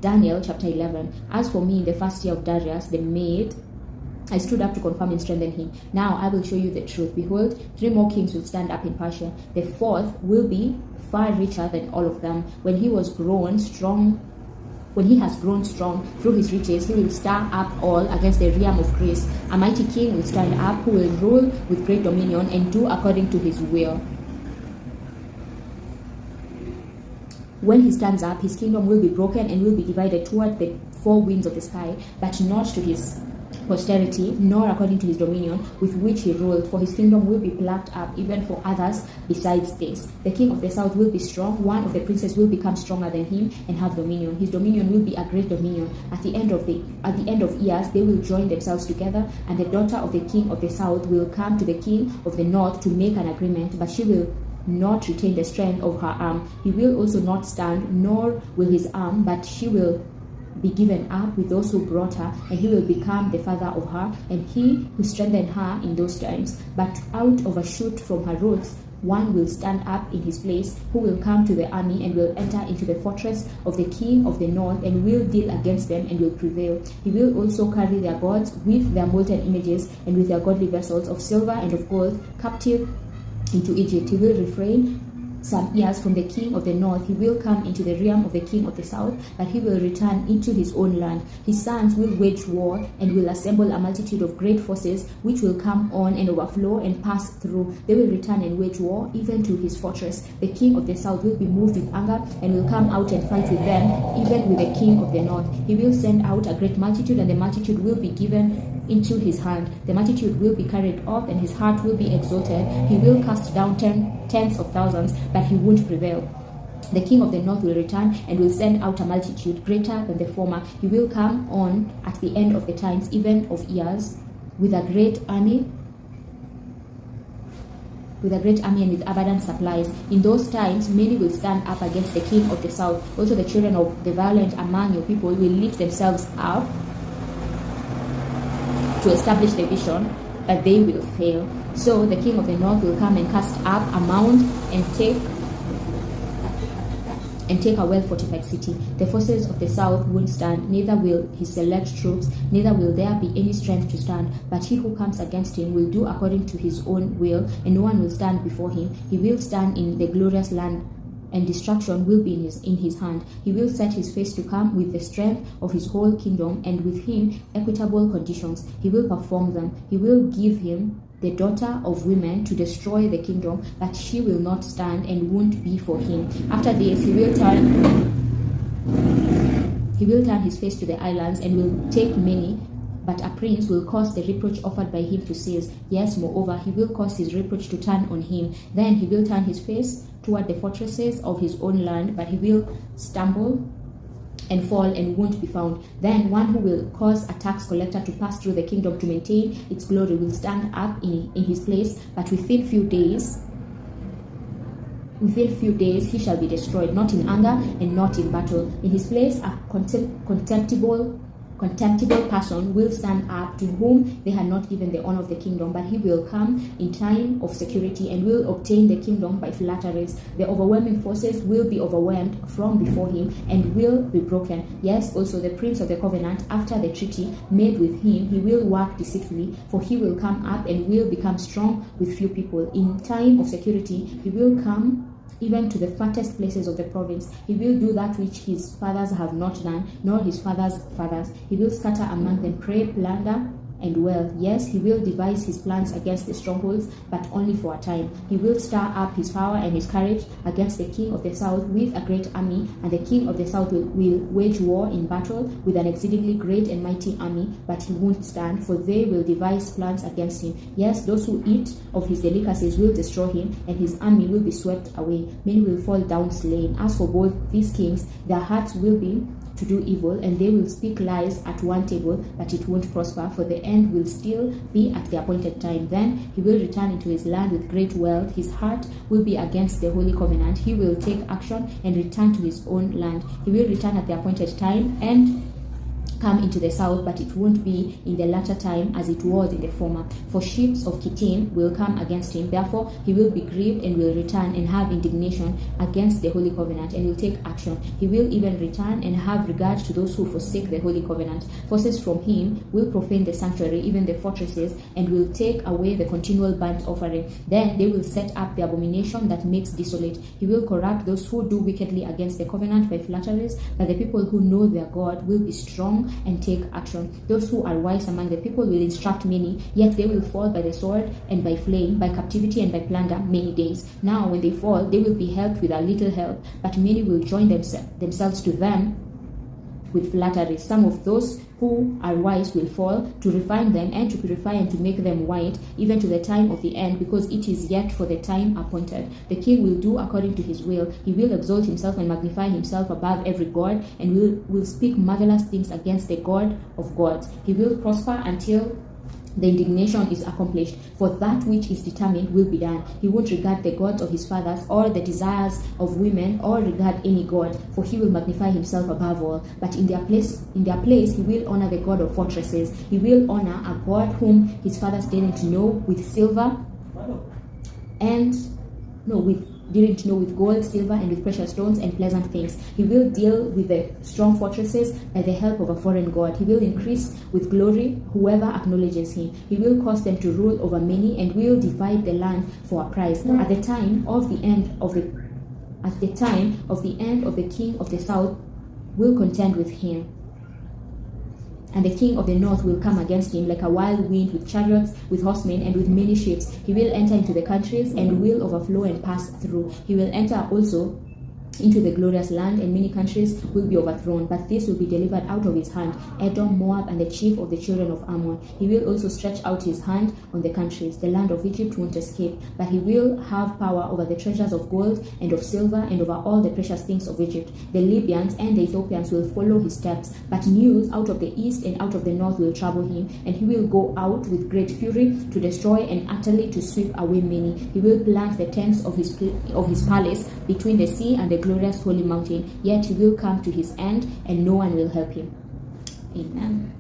Daniel chapter 11. As for me, in the first year of Darius the Mede, I stood up to confirm and strengthen him. Now I will show you the truth. Behold, 3 more kings will stand up in Persia. The 4th will be far richer than all of them. When he has grown strong through his riches, he will stir up all against the realm of Greece. A mighty king will stand up who will rule with great dominion and do according to his will. When he stands up, his kingdom will be broken and will be divided toward the 4 winds of the sky, but not to his posterity, nor according to his dominion with which he ruled, for his kingdom will be plucked up even for others besides this. The king of the south will be strong, one of the princes will become stronger than him and have dominion. His dominion will be a great dominion. At the end of years they will join themselves together, and the daughter of the king of the south will come to the king of the north to make an agreement, but she will not retain the strength of her arm. He will also not stand, nor will his arm, but she will be given up with those who brought her, and he will become the father of her, and he who strengthened her in those times. But out of a shoot from her roots one will stand up in his place, who will come to the army and will enter into the fortress of the king of the north and will deal against them and will prevail. He will also carry their gods with their molten images and with their godly vessels of silver and of gold captive into Egypt. He will refrain some years from the king of the north. He will come into the realm of the king of the south, but he will return into his own land. His sons will wage war and will assemble a multitude of great forces, which will come on and overflow and pass through. They will return and wage war even to his fortress. The king of the south will be moved with anger and will come out and fight with them, even with the king of the north. He will send out a great multitude, and the multitude will be given into his hand. The multitude will be carried off, and his heart will be exalted. He will cast down tens of thousands, but he won't prevail. The king of the north will return and will send out a multitude greater than the former. He will come on at the end of the times, even of years, with a great army and with abundant supplies. In those times many will stand up against the king of the south. Also the children of the violent among your people will lift themselves up to establish the vision, but they will fail. So the king of the north will come and cast up a mound and take a well-fortified city. The forces of the south won't stand, neither will his select troops, neither will there be any strength to stand. But he who comes against him will do according to his own will, and no one will stand before him. He will stand in the glorious land, and destruction will be in his hand. He will set his face to come with the strength of his whole kingdom, and with him equitable conditions. He will perform them. He will give him the daughter of women to destroy the kingdom, but she will not stand and won't be for him. After this he will turn his face to the islands and will take many, but a prince will cause the reproach offered by him to cease. Yes, moreover, he will cause his reproach to turn on him. Then he will turn his face toward the fortresses of his own land, but he will stumble and fall and won't be found. Then one who will cause a tax collector to pass through the kingdom to maintain its glory will stand up in his place, but within few days he shall be destroyed, not in anger and not in battle. In his place a contemptible person will stand up, to whom they had not given the honor of the kingdom, but he will come in time of security and will obtain the kingdom by flatteries. The overwhelming forces will be overwhelmed from before him and will be broken. Yes, also the prince of the covenant, after the treaty made with him, he will work deceitfully, for he will come up and will become strong with few people. In time of security he will come even to the fattest places of the province. He will do that which his fathers have not done, nor his fathers' fathers. He will scatter among them prey, plunder, and wealth. Yes, he will devise his plans against the strongholds, but only for a time. He will stir up his power and his courage against the king of the south with a great army, and the king of the south will wage war in battle with an exceedingly great and mighty army, but he won't stand, for they will devise plans against him. Yes, those who eat of his delicacies will destroy him, and his army will be swept away. Many will fall down slain. As for both these kings, their hearts will be to do evil, and they will speak lies at one table, but it won't prosper, for the end will still be at the appointed time. Then he will return into his land with great wealth. His heart will be against the holy covenant. He will take action and return to his own land. He will return at the appointed time and come into the south, but it won't be in the latter time as it was in the former. For ships of Kittim will come against him. Therefore he will be grieved and will return and have indignation against the holy covenant, and will take action. He will even return and have regard to those who forsake the holy covenant. Forces from him will profane the sanctuary, even the fortresses, and will take away the continual burnt offering. Then they will set up the abomination that makes desolate. He will corrupt those who do wickedly against the covenant by flatteries, but the people who know their God will be strong and take action. Those who are wise among the people will instruct many, yet they will fall by the sword and by flame, by captivity and by plunder many days. Now when they fall, they will be helped with a little help, but many will join themselves to them with flattery. Some of those who are wise will fall, to refine them and to purify and to make them white, even to the time of the end, because it is yet for the time appointed. The king will do according to his will. He will exalt himself and magnify himself above every god, and will speak marvelous things against the God of gods. He will prosper until the indignation is accomplished, for that which is determined will be done. He won't regard the gods of his fathers or the desires of women, or regard any god, for he will magnify himself above all. But in their place he will honor the God of fortresses. He will honor a God whom his fathers didn't know with gold, silver, and with precious stones and pleasant things. He will deal with the strong fortresses by the help of a foreign god. He will increase with glory whoever acknowledges him. He will cause them to rule over many, and will divide the land for a prize. At the time of the end of the king of the south will contend with him, and the king of the north will come against him like a wild wind, with chariots, with horsemen, and with many ships. He will enter into the countries and will overflow and pass through. He will enter also into the glorious land, and many countries will be overthrown, but this will be delivered out of his hand: Edom, Moab, and the chief of the children of Ammon. He will also stretch out his hand on the countries. The land of Egypt won't escape, but he will have power over the treasures of gold and of silver, and over all the precious things of Egypt. The Libyans and the Ethiopians will follow his steps, but news out of the east and out of the north will trouble him, and he will go out with great fury to destroy and utterly to sweep away many. He will plant the tents of his palace between the sea and the glorious holy mountain, yet he will come to his end, and no one will help him. Amen.